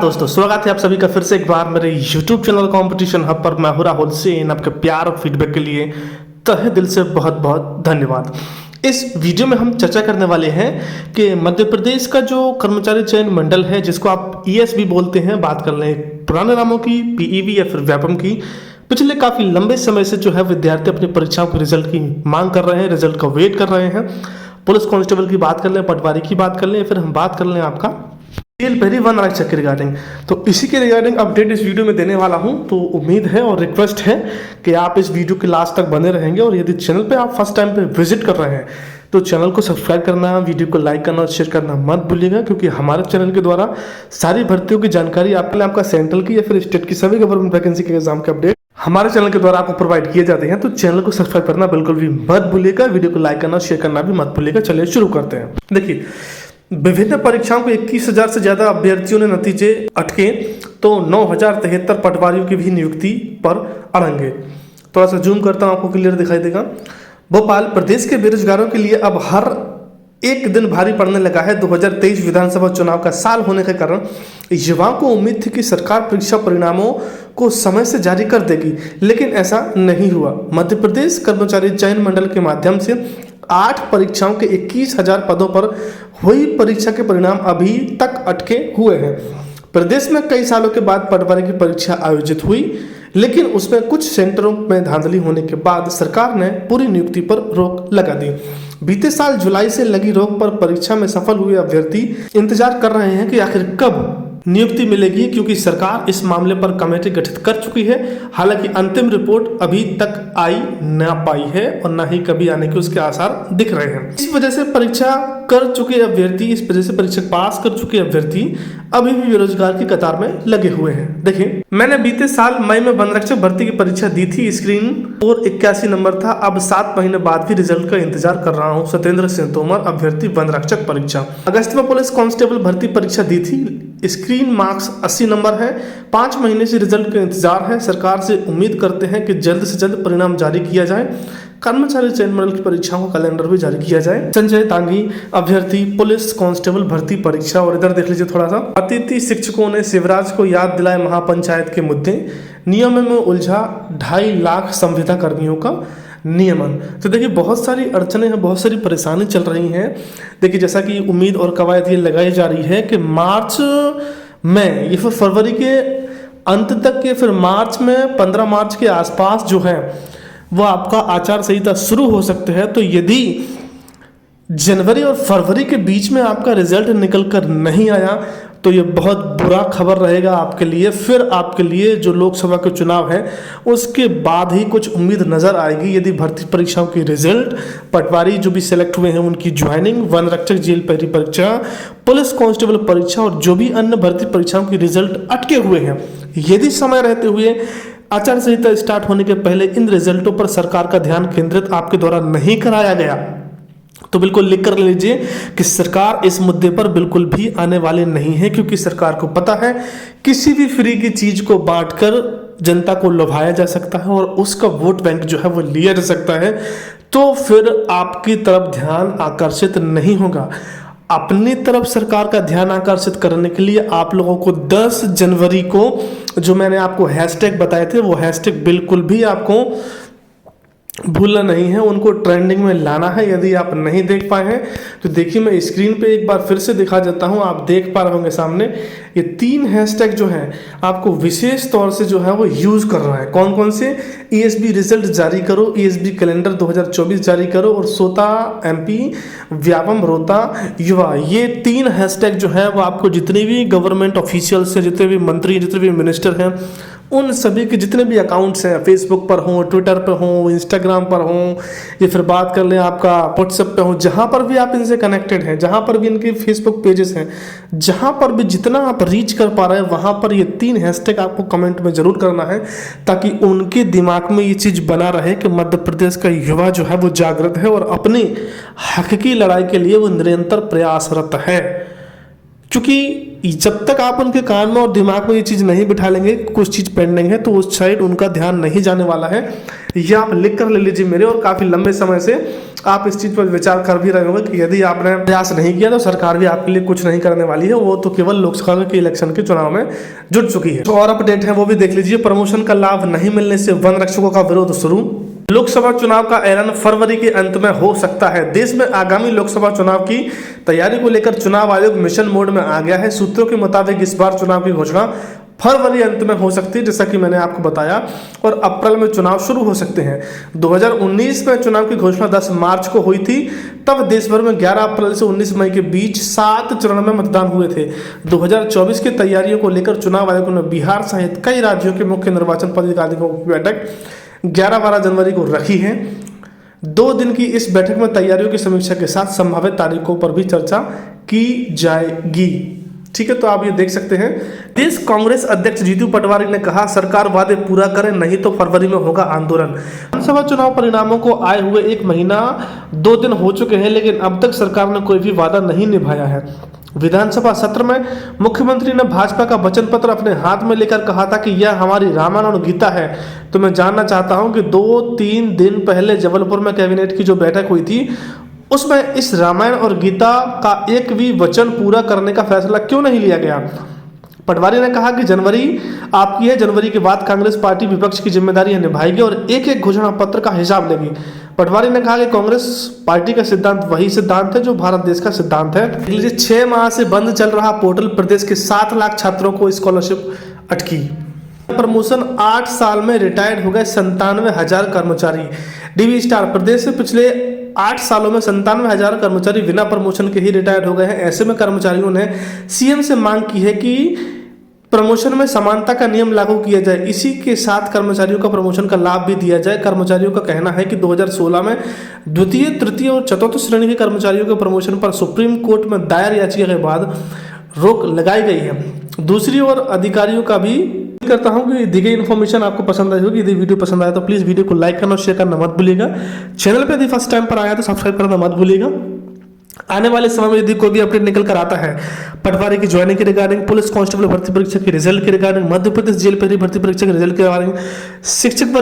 दोस्तों, स्वागत है आप सभी का फिर से एक बार मेरे YouTube चैनल कंपटीशन हब पर। मैं हूं राहुल सेन। आपके प्यार और फीडबैक के लिए तहे दिल से बहुत बहुत धन्यवाद। इस वीडियो में हम चर्चा करने वाले हैं कि मध्य प्रदेश का जो कर्मचारी चयन मंडल है, जिसको आप ES भी बोलते हैं, बात कर लें पुराने नामों की, PEV या फिर व्यापम की। पिछले काफ़ी लंबे समय से जो है विद्यार्थी अपनी परीक्षाओं के रिजल्ट की मांग कर रहे हैं, रिजल्ट का वेट कर रहे हैं। पुलिस कांस्टेबल की बात कर लें, पटवारी की बात कर लें, फिर हम बात कर लें आपका पहली वन आरक्षक के रिगार्डिंग। तो इसी के रिगार्डिंग अपडेट इस वीडियो में देने वाला हूं। तो उम्मीद है और रिक्वेस्ट है कि आप इस वीडियो के लास्ट तक बने रहेंगे। और यदि चैनल पे आप फर्स्ट टाइम पे विजिट कर रहे हैं तो चैनल को सब्सक्राइब करना, वीडियो को लाइक करना और शेयर करना मत भूलिएगा, क्योंकि हमारे चैनल के द्वारा सारी भर्तियों की जानकारी आपका सेंट्रल की या फिर स्टेट की सभी गवर्नमेंट वैकेंसी के एग्जाम के अपडेट हमारे चैनल के द्वारा आपको प्रोवाइड किए जाते हैं। तो चैनल को सब्सक्राइब करना बिल्कुल भी मत भूलिएगा, वीडियो को लाइक करना, शेयर करना भी मत भूलिएगा। चलिए शुरू करते हैं। देखिए, विभिन्न परीक्षाओं को 21,000 से ज्यादा अभ्यर्थियों ने नतीजे अटके, तो 9,073 पटवारियों की भी नियुक्ति पर अड़ंगे। थोड़ा सा जूम करता हूं, आपको क्लियर दिखाई देगा। भोपाल, प्रदेश के बेरोजगारों के लिए अब हर एक दिन भारी पड़ने लगा है। 2023 विधानसभा चुनाव का साल होने के कारण युवाओं को उम्मीद थी कि सरकार परीक्षा परिणामों को समय से जारी कर देगी, लेकिन ऐसा नहीं हुआ। मध्य प्रदेश कर्मचारी चयन मंडल के माध्यम से 8 परीक्षाओं के 21,000 पदों पर हुई परीक्षा के परिणाम अभी तक अटके हुए हैं। प्रदेश में कई सालों के बाद पटवारी की परीक्षा आयोजित हुई, लेकिन उसमें कुछ सेंटरों में धांधली होने के बाद सरकार ने पूरी नियुक्ति पर रोक लगा दी। बीते साल जुलाई से लगी रोक पर परीक्षा में सफल हुए अभ्यर्थी इंतजार कर रहे हैं कि आखिर कब नियुक्ति मिलेगी, क्योंकि सरकार इस मामले पर कमेटी गठित कर चुकी है। हालांकि अंतिम रिपोर्ट अभी तक आई ना पाई है और ना ही कभी आने के उसके आसार दिख रहे हैं। इस वजह से परीक्षा कर चुके अभ्यर्थी, इस वजह से परीक्षा पास कर चुके अभ्यर्थी अभी भी बेरोजगार की कतार में लगे हुए हैं। देखिए, मैंने बीते साल मई में वन रक्षक भर्ती की परीक्षा दी थी। स्क्रीन और 81 नंबर था। अब 7 महीने बाद भी रिजल्ट का इंतजार कर रहा हूँ। सत्येंद्र सिंह तोमर, अभ्यर्थी वन रक्षक परीक्षा। अगस्त में पुलिस कांस्टेबल भर्ती परीक्षा दी थी। स्क्रीन मार्क्स 80 नंबर है। 5 महीने से रिजल्ट का इंतजार है। सरकार से उम्मीद करते हैं कि जल्द से जल्द परिणाम जारी किया जाए। कर्मचारी चयन मंडल की परीक्षाओं का कैलेंडर भी जारी किया जाए। संजय तांगी, अभ्यर्थी पुलिस कांस्टेबल भर्ती परीक्षा। और इधर देख लीजिए थोड़ा सा, अतिथि शिक्षकों ने शिवराज को याद दिलाए महापंचायत के मुद्दे। नियम में उलझा 2.5 लाख संविदा कर्मियों का नियमन। तो देखिए, बहुत सारी अड़चने हैं, बहुत सारी परेशानी चल रही हैं। देखिए, जैसा कि उम्मीद और कवायद ये लगाई जा रही है कि मार्च में या फिर फरवरी के अंत तक या फिर मार्च में 15 मार्च के आसपास जो है वो आपका आचार संहिता शुरू हो सकते हैं। तो यदि जनवरी और फरवरी के बीच में आपका रिजल्ट निकल कर नहीं आया तो ये बहुत बुरा खबर रहेगा आपके लिए। फिर आपके लिए जो लोकसभा के चुनाव है उसके बाद ही कुछ उम्मीद नजर आएगी। यदि भर्ती परीक्षाओं की रिजल्ट, पटवारी जो भी सिलेक्ट हुए हैं उनकी ज्वाइनिंग, वन रक्षक जेल पहरी परीक्षा, पुलिस कांस्टेबल परीक्षा और जो भी अन्य भर्ती परीक्षाओं की रिजल्ट अटके हुए हैं, यदि समय रहते हुए आचार संहिता स्टार्ट होने के पहले इन रिजल्टों पर सरकार का ध्यान केंद्रित आपके द्वारा नहीं कराया गया तो बिल्कुल लिख कर लीजिए कि सरकार इस मुद्दे पर बिल्कुल भी आने वाले नहीं है, क्योंकि सरकार को पता है किसी भी फ्री की चीज को बांटकर जनता को लुभाया जा सकता है और उसका वोट बैंक जो है वो लिया जा सकता है। तो फिर आपकी तरफ ध्यान आकर्षित नहीं होगा। अपनी तरफ सरकार का ध्यान आकर्षित करने के लिए आप लोगों को 10 जनवरी को जो मैंने आपको हैशटैग बताए थे वो हैशटैग बिल्कुल भी आपको भूलना नहीं है, उनको ट्रेंडिंग में लाना है। यदि आप नहीं देख पाए हैं तो देखिए, मैं स्क्रीन पे एक बार फिर से दिखा देता हूं। आप देख पा रहे होंगे सामने ये 3 हैशटैग जो है आपको विशेष तौर से जो है वो यूज कर रहा है। कौन कौन से? ESB रिजल्ट जारी करो, ESB कैलेंडर 2024 जारी करो और सोता MP, व्यापम रोता युवा। ये 3 हैशटैग जो है वो आपको जितने भी गवर्नमेंट ऑफिशियल्स हैं, जितने भी मंत्री, जितने भी मिनिस्टर हैं, उन सभी के जितने भी अकाउंट्स हैं, फेसबुक पर हों, ट्विटर पर हों, इंस्टाग्राम पर हों, या फिर बात कर लें आपका व्हाट्सएप पे हो, जहाँ पर भी आप इनसे कनेक्टेड हैं, जहाँ पर भी इनके फेसबुक पेजेस हैं, जहाँ पर भी जितना आप रीच कर पा रहे हैं वहाँ पर ये 3 हैशटैग आपको कमेंट में जरूर करना है, ताकि उनके दिमाग में ये चीज़ बना रहे कि मध्य प्रदेश का युवा जो है वो जागृत है और अपनी हक की लड़ाई के लिए वो निरंतर प्रयासरत है। क्योंकि जब तक आप उनके कान में और दिमाग में ये चीज़ नहीं बिठा लेंगे कुछ चीज़ पेंडिंग है तो उस साइड उनका ध्यान नहीं जाने वाला है। ये आप लिख कर ले लीजिए मेरे। और काफ़ी लंबे समय से आप इस चीज़ पर विचार कर भी रहे होंगे कि यदि आपने प्रयास नहीं किया तो सरकार भी आपके लिए कुछ नहीं करने वाली है, वो तो केवल लोकसभा के इलेक्शन के चुनाव में जुट चुकी है। तो और अपडेट है वो भी देख लीजिए। प्रमोशन का लाभ नहीं मिलने से वन रक्षकों का विरोध शुरू। लोकसभा चुनाव का ऐलान फरवरी के अंत में हो सकता है। देश में आगामी लोकसभा चुनाव की तैयारी को लेकर चुनाव आयोग मिशन मोड में आ गया है। सूत्रों के मुताबिक इस बार चुनाव की घोषणा फरवरी अंत में हो सकती है, जैसा कि मैंने आपको बताया, और अप्रैल में चुनाव शुरू हो सकते हैं। 2019 में चुनाव की घोषणा 10 मार्च को हुई थी। तब देश भर में 11 अप्रैल से 19 मई के बीच 7 चरण में मतदान हुए थे। 2024 की तैयारियों को लेकर चुनाव आयोग ने बिहार सहित कई राज्यों के मुख्य निर्वाचन पदाधिकारियों की बैठक 11-12 जनवरी को रखी है। 2 दिन की इस बैठक में तैयारियों की समीक्षा के साथ संभावित तारीखों पर भी चर्चा की जाएगी। ठीक है, तो आप ये देख सकते हैं। प्रदेश कांग्रेस अध्यक्ष जीतू पटवारी ने कहा, सरकार वादे पूरा करे, नहीं तो फरवरी में होगा आंदोलन। विधानसभा चुनाव परिणामों को आए हुए 1 महीना 2 दिन हो चुके हैं, लेकिन अब तक सरकार ने कोई भी वादा नहीं निभाया है। विधानसभा सत्र में मुख्यमंत्री ने भाजपा का वचन पत्र अपने हाथ में लेकर कहा था कि यह हमारी रामायण और गीता है। तो मैं जानना चाहता हूं कि 2-3 दिन पहले जबलपुर में कैबिनेट की जो बैठक हुई थी, उसमें इस रामायण और गीता का एक भी वचन पूरा करने का फैसला क्यों नहीं लिया गया। पटवारी ने कहा कि जनवरी आपकी है, जनवरी के बाद कांग्रेस पार्टी विपक्ष की जिम्मेदारी निभाएगी और एक एक घोषणा पत्र का हिसाब लेगी। पटवारी ने कहा कि कांग्रेस पार्टी का सिद्धांत वही सिद्धांत है जो भारत देश का सिद्धांत है। 6 माह से बंद चल रहा पोर्टल, प्रदेश के 7 लाख छात्रों को स्कॉलरशिप अटकी। प्रमोशन 8 साल में रिटायर्ड हो गए 97,000 कर्मचारी। डीवी स्टार, प्रदेश से पिछले 8 सालों में 97,000 कर्मचारी बिना प्रमोशन के ही रिटायर्ड हो गए हैं। ऐसे में कर्मचारियों ने सीएम से मांग की है कि प्रमोशन में समानता का नियम लागू किया जाए, इसी के साथ कर्मचारियों का प्रमोशन का लाभ भी दिया जाए। कर्मचारियों का कहना है कि 2016 में द्वितीय, तृतीय और चतुर्थ श्रेणी के कर्मचारियों के प्रमोशन पर सुप्रीम कोर्ट में दायर याचिका के बाद रोक लगाई गई है। दूसरी ओर अधिकारियों का भी करता हूं कि दी गई इन्फॉर्मेशन आपको पसंद आई होगी। यदि वीडियो पसंद आया तो प्लीज वीडियो को लाइक करना और शेयर करना मत भूलिएगा। चैनल पे यदि फर्स्ट टाइम पर आया तो सब्सक्राइब करना मत भूलिएगा। आने वाले समय में यदि कोई भी अपडेट निकल कर आता है पटवारी की ज्वाइनिंग के रिगार्डिंग, पुलिस कांस्टेबल भर्ती परीक्षा के रिजल्ट के regarding, Madhya Pradesh jail peri भर्ती परीक्षा के रिजल्ट के रिगार्डिंग, शिक्षक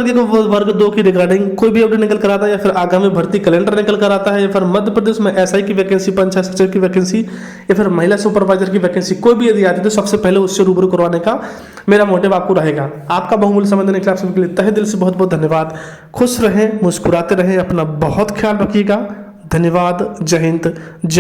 वर्ग 2 की रिगार्डिंग कोई भी अपडेट निकल कर आता है, या फिर आगामी भर्ती कैलेंडर निकल कर आता है, या फिर मध्य प्रदेश में एसआई की वैकेंसी, पंचायत सचिव की वैकेंसी, या फिर महिला सुपरवाइजर की वैकेंसी, कोई भी यदि आती है तो सबसे पहले उससे रूबरू करवाने का मेरा मोटिव आपको रहेगा। आपका बहुमूल्य समय देने के लिए आप सबके लिए तहे दिल से बहुत बहुत धन्यवाद। खुश रहें, मुस्कुराते रहें, अपना बहुत ख्याल रखिएगा। धन्यवाद। जय हिंद, जय